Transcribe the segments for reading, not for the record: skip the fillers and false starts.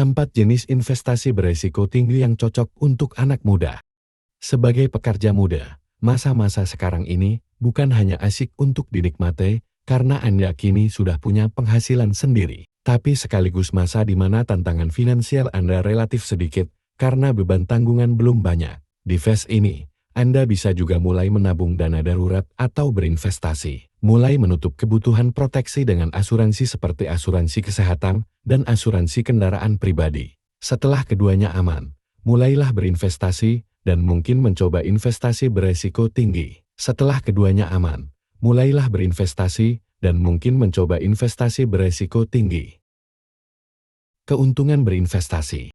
4 jenis investasi beresiko tinggi yang cocok untuk anak muda. Sebagai pekerja muda, masa-masa sekarang ini bukan hanya asik untuk dinikmati karena Anda kini sudah punya penghasilan sendiri, tapi sekaligus masa di mana tantangan finansial Anda relatif sedikit karena beban tanggungan belum banyak. Di fase ini, Anda bisa juga mulai menabung dana darurat atau berinvestasi. Mulai menutup kebutuhan proteksi dengan asuransi seperti asuransi kesehatan dan asuransi kendaraan pribadi. Setelah keduanya aman, mulailah berinvestasi dan mungkin mencoba investasi beresiko tinggi. Setelah keduanya aman, mulailah berinvestasi dan mungkin mencoba investasi beresiko tinggi. Keuntungan berinvestasi.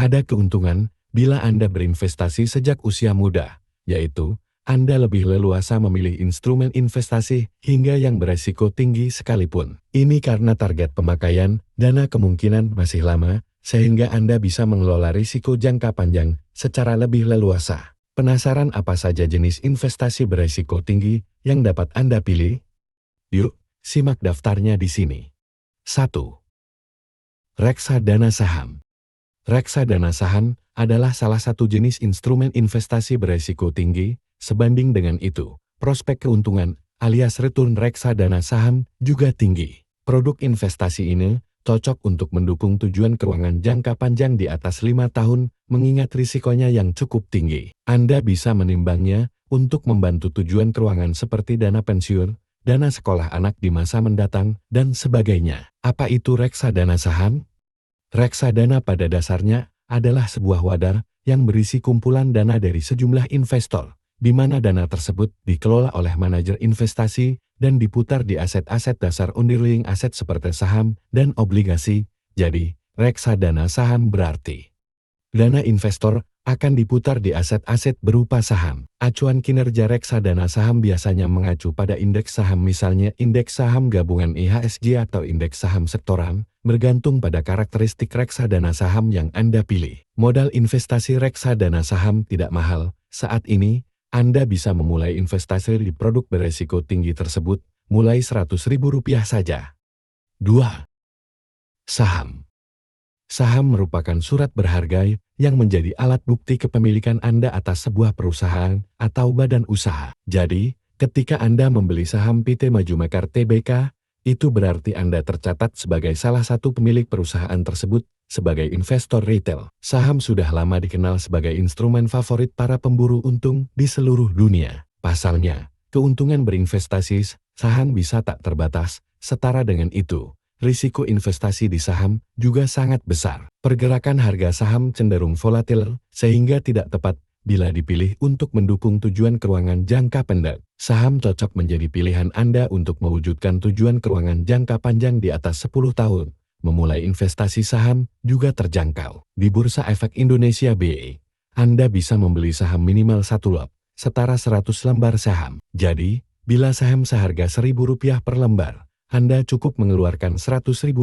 Ada keuntungan bila Anda berinvestasi sejak usia muda, yaitu Anda lebih leluasa memilih instrumen investasi hingga yang beresiko tinggi sekalipun. Ini karena target pemakaian dana kemungkinan masih lama, sehingga Anda bisa mengelola risiko jangka panjang secara lebih leluasa. Penasaran apa saja jenis investasi beresiko tinggi yang dapat Anda pilih? Yuk, simak daftarnya di sini. 1. Reksadana saham. Reksadana saham adalah salah satu jenis instrumen investasi beresiko tinggi. Sebanding dengan itu, prospek keuntungan alias return reksadana saham juga tinggi. Produk investasi ini cocok untuk mendukung tujuan keuangan jangka panjang di atas 5 tahun, mengingat risikonya yang cukup tinggi. Anda bisa menimbangnya untuk membantu tujuan keuangan seperti dana pensiun, dana sekolah anak di masa mendatang, dan sebagainya. Apa itu reksadana saham? Reksadana pada dasarnya adalah sebuah wadah yang berisi kumpulan dana dari sejumlah investor, di mana dana tersebut dikelola oleh manajer investasi dan diputar di aset-aset dasar underlying aset seperti saham dan obligasi. Jadi, reksadana saham berarti dana investor akan diputar di aset-aset berupa saham. Acuan kinerja reksadana saham biasanya mengacu pada indeks saham, misalnya indeks saham gabungan IHSG atau indeks saham sektoral, bergantung pada karakteristik reksadana saham yang Anda pilih. Modal investasi reksadana saham tidak mahal. Saat ini, Anda bisa memulai investasi di produk beresiko tinggi tersebut mulai Rp100.000 saja. 2. Saham. Saham merupakan surat berharga yang menjadi alat bukti kepemilikan Anda atas sebuah perusahaan atau badan usaha. Jadi, ketika Anda membeli saham PT Maju Mekar Tbk, itu berarti Anda tercatat sebagai salah satu pemilik perusahaan tersebut. Sebagai investor retail, saham sudah lama dikenal sebagai instrumen favorit para pemburu untung di seluruh dunia. Pasalnya, keuntungan berinvestasi saham bisa tak terbatas. Setara dengan itu, risiko investasi di saham juga sangat besar. Pergerakan harga saham cenderung volatil, sehingga tidak tepat bila dipilih untuk mendukung tujuan keuangan jangka pendek. Saham cocok menjadi pilihan Anda untuk mewujudkan tujuan keuangan jangka panjang di atas 10 tahun. Memulai investasi saham juga terjangkau. Di Bursa Efek Indonesia BE, Anda bisa membeli saham minimal 1 lot, setara 100 lembar saham. Jadi, bila saham seharga Rp1.000 per lembar, Anda cukup mengeluarkan Rp100.000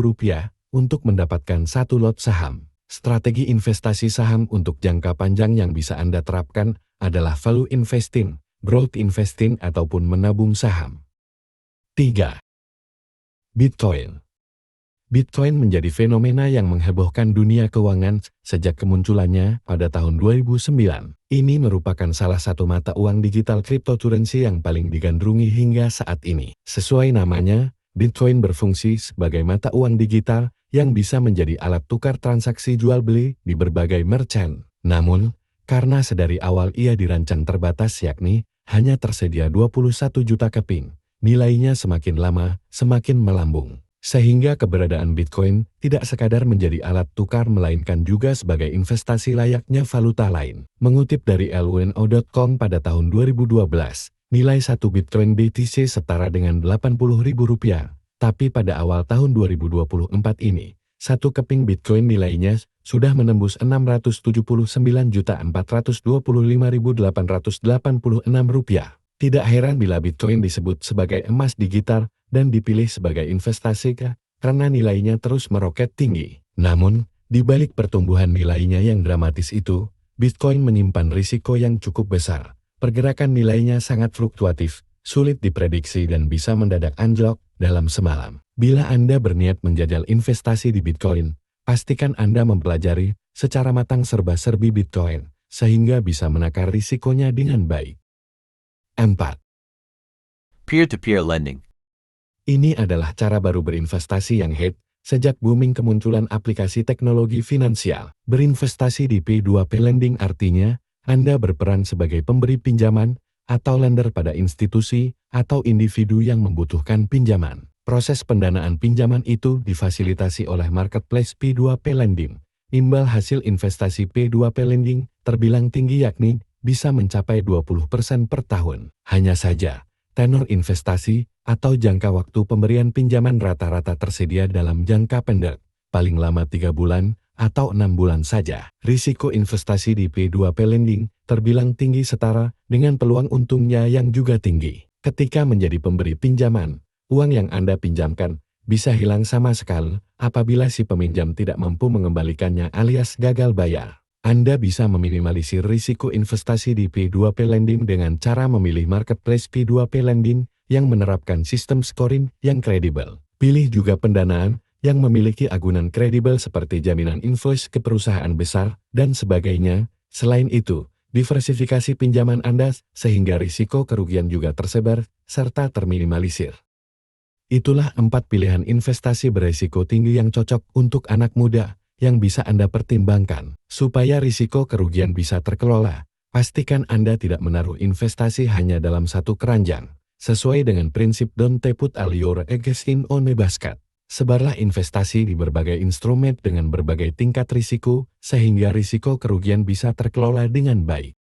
untuk mendapatkan 1 lot saham. Strategi investasi saham untuk jangka panjang yang bisa Anda terapkan adalah value investing, growth investing, ataupun menabung saham. 3. Bitcoin. Bitcoin menjadi fenomena yang menghebohkan dunia keuangan sejak kemunculannya pada tahun 2009. Ini merupakan salah satu mata uang digital cryptocurrency yang paling digandrungi hingga saat ini. Sesuai namanya, Bitcoin berfungsi sebagai mata uang digital yang bisa menjadi alat tukar transaksi jual-beli di berbagai merchant. Namun, karena sedari awal ia dirancang terbatas, yakni hanya tersedia 21 juta keping, nilainya semakin lama semakin melambung. Sehingga keberadaan Bitcoin tidak sekadar menjadi alat tukar melainkan juga sebagai investasi layaknya valuta lain. Mengutip dari lwno.com pada tahun 2012, nilai 1 Bitcoin BTC setara dengan Rp80.000. Tapi pada awal tahun 2024 ini, 1 keping Bitcoin nilainya sudah menembus Rp679.425.886. Tidak heran bila Bitcoin disebut sebagai emas digital dan dipilih sebagai investasi karena nilainya terus meroket tinggi. Namun, di balik pertumbuhan nilainya yang dramatis itu, Bitcoin menyimpan risiko yang cukup besar. Pergerakan nilainya sangat fluktuatif, sulit diprediksi dan bisa mendadak anjlok dalam semalam. Bila Anda berniat menjajal investasi di Bitcoin, pastikan Anda mempelajari secara matang serba-serbi Bitcoin, sehingga bisa menakar risikonya dengan baik. 4. Peer-to-peer lending. Ini adalah cara baru berinvestasi yang hit sejak booming kemunculan aplikasi teknologi finansial. Berinvestasi di P2P lending artinya Anda berperan sebagai pemberi pinjaman atau lender pada institusi atau individu yang membutuhkan pinjaman. Proses pendanaan pinjaman itu difasilitasi oleh marketplace P2P lending. Imbal hasil investasi P2P lending terbilang tinggi, yakni bisa mencapai 20% per tahun. Hanya saja, tenor investasi atau jangka waktu pemberian pinjaman rata-rata tersedia dalam jangka pendek, paling lama 3 bulan atau 6 bulan saja. Risiko investasi di P2P lending terbilang tinggi setara dengan peluang untungnya yang juga tinggi. Ketika menjadi pemberi pinjaman, uang yang Anda pinjamkan bisa hilang sama sekali apabila si peminjam tidak mampu mengembalikannya alias gagal bayar. Anda bisa meminimalisir risiko investasi di P2P lending dengan cara memilih marketplace P2P lending yang menerapkan sistem scoring yang kredibel. Pilih juga pendanaan yang memiliki agunan kredibel seperti jaminan invoice ke perusahaan besar dan sebagainya. Selain itu, diversifikasi pinjaman Anda sehingga risiko kerugian juga tersebar serta terminimalisir. Itulah 4 pilihan investasi beresiko tinggi yang cocok untuk anak muda yang bisa Anda pertimbangkan. Supaya risiko kerugian bisa terkelola, pastikan Anda tidak menaruh investasi hanya dalam satu keranjang. Sesuai dengan prinsip don't put all your eggs in one basket. Sebarlah investasi di berbagai instrumen dengan berbagai tingkat risiko, sehingga risiko kerugian bisa terkelola dengan baik.